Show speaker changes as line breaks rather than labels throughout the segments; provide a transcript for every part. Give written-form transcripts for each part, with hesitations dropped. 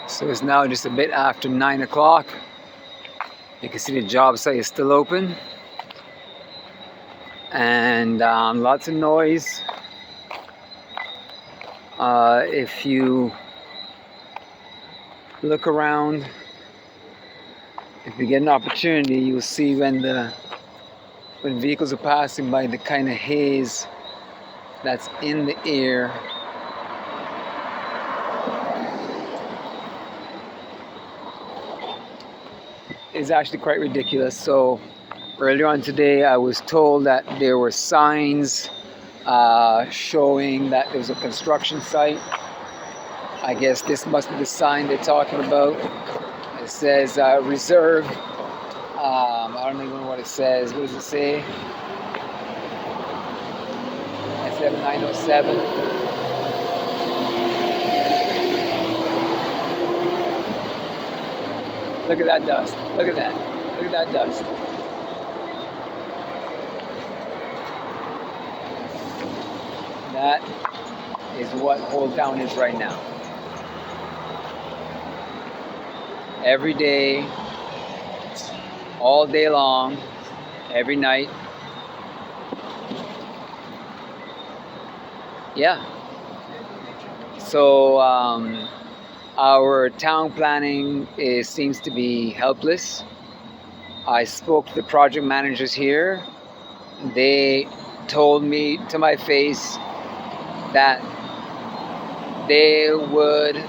So it's now just a bit after 9 o'clock. You can see the job site is still open. And lots of noise. If you look around, if you get an opportunity, you'll see when vehicles are passing by, the kind of haze that's in the air. Is actually quite ridiculous. So earlier on today, I was told that there were signs showing that there was a construction site. I guess this must be the sign they're talking about. It says reserve. I don't even know what it says. What does it say? SF 907. Look at that dust. Look at that. Look at that dust. That is what HOLETOWN is right now. Every day, all day long, every night. Yeah. So our town planning seems to be helpless. I spoke to the project managers here. They told me to my face that they would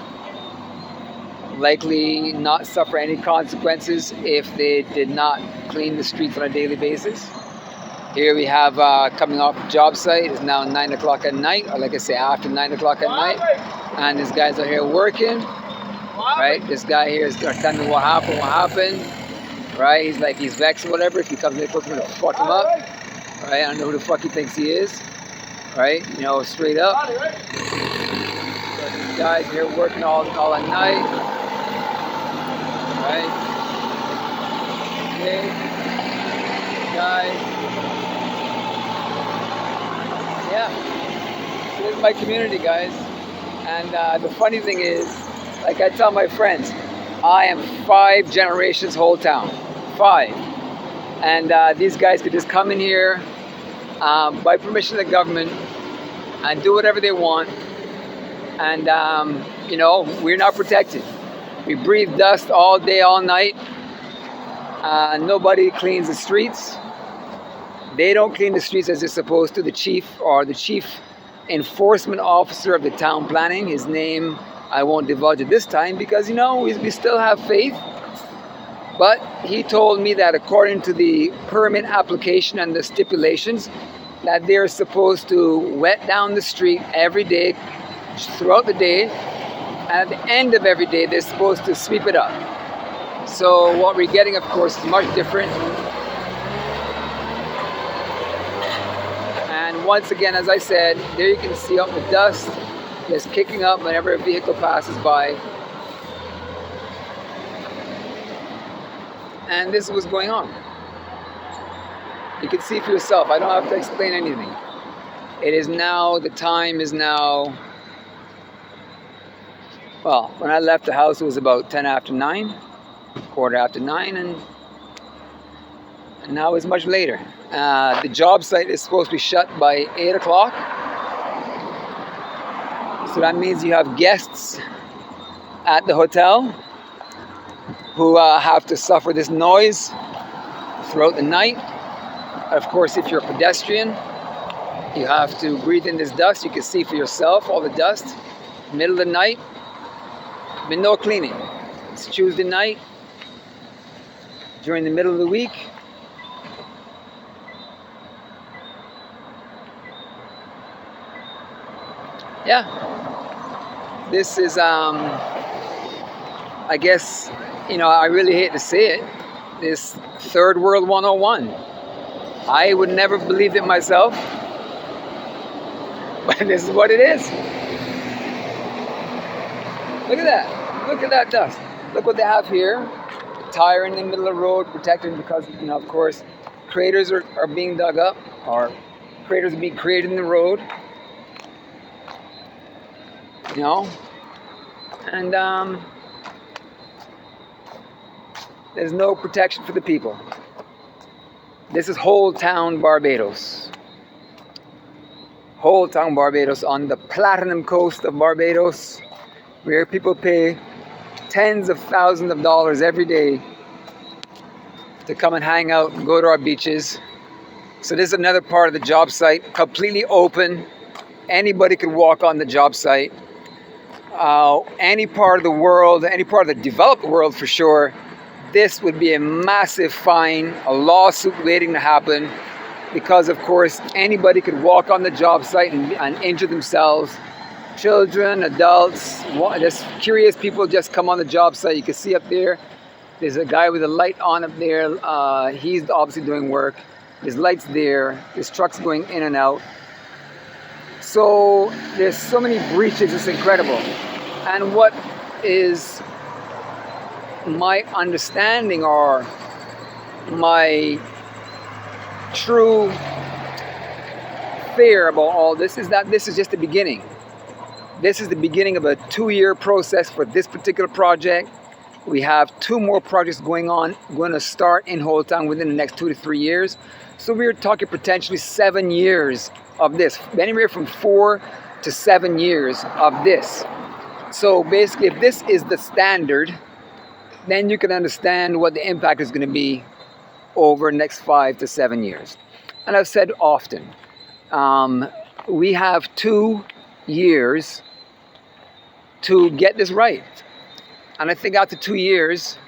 likely not suffer any consequences if they did not clean the streets on a daily basis. Here we have coming off the job site. It's now 9 o'clock at night, or like I say, after 9 o'clock at night, and these guys are here working. Right, this guy here is gonna tell me what happened. Right, he's like, he's vexed or whatever. If he comes in close, I'm gonna fuck him up. Right, I don't know who the fuck he thinks he is. Right, you know, straight up. So these guys here working all at night. Right. Okay. Guys. Yeah. So this is my community, guys. And the funny thing is, like I tell my friends, I am 5 generations HOLETOWN. 5. And these guys could just come in here by permission of the government and do whatever they want. And, you know, we're not protected. We breathe dust all day, all night. Nobody cleans the streets. They don't clean the streets as they're supposed to. The chief, or the chief enforcement officer of the town planning, his name I won't divulge at this time because, you know, we still have faith. But he told me that according to the permit application and the stipulations, that they're supposed to wet down the street every day, throughout the day, and at the end of every day, they're supposed to sweep it up. So what we're getting, of course, is much different. And once again, as I said, there you can see up the dust just kicking up whenever a vehicle passes by. And this is what's going on. You can see for yourself. I don't have to explain anything. It is now, the time is now, well, when I left the house, it was about 10 after 9, quarter after 9, and now it's much later. The job site is supposed to be shut by 8 o'clock. So that means you have guests at the hotel who have to suffer this noise throughout the night. Of course, if you're a pedestrian, you have to breathe in this dust. You can see for yourself all the dust. Middle of the night, been no cleaning. It's Tuesday night, during the middle of the week. Yeah, this is, I guess, you know, I really hate to say it, this third world 101. I would never believe it myself, but this is what it is. Look at that. Look at that dust. Look what they have here. A tire in the middle of the road, protected because, you know, of course, craters are being dug up, or craters are being created in the road. You know, and There's no protection for the people. This is HOLETOWN, Barbados. HOLETOWN, Barbados, on the platinum coast of Barbados, where people pay tens of thousands of dollars every day to come and hang out and go to our beaches. So this is another part of the job site, completely open. Anybody could walk on the job site. Any part of the world, any part of the developed world for sure, this would be a massive fine, a lawsuit waiting to happen, because of course anybody could walk on the job site and injure themselves. Children, adults, just curious people just come on the job site. You can see up there, there's a guy with a light on up there. He's obviously doing work. There's lights there. There's trucks going in and out. So there's so many breaches, it's incredible. And what is my understanding or my true fear about all this is that this is just the beginning. This is the beginning of a 2-year process for this particular project. We have 2 more projects going to start in HOLETOWN within the next 2 to 3 years. So we're talking potentially 7 years of this, anywhere from 4 to 7 years of this. So basically, if this is the standard, then you can understand what the impact is going to be over the next 5 to 7 years. And I've said often, we have 2 years to get this right. And I think after 2 years,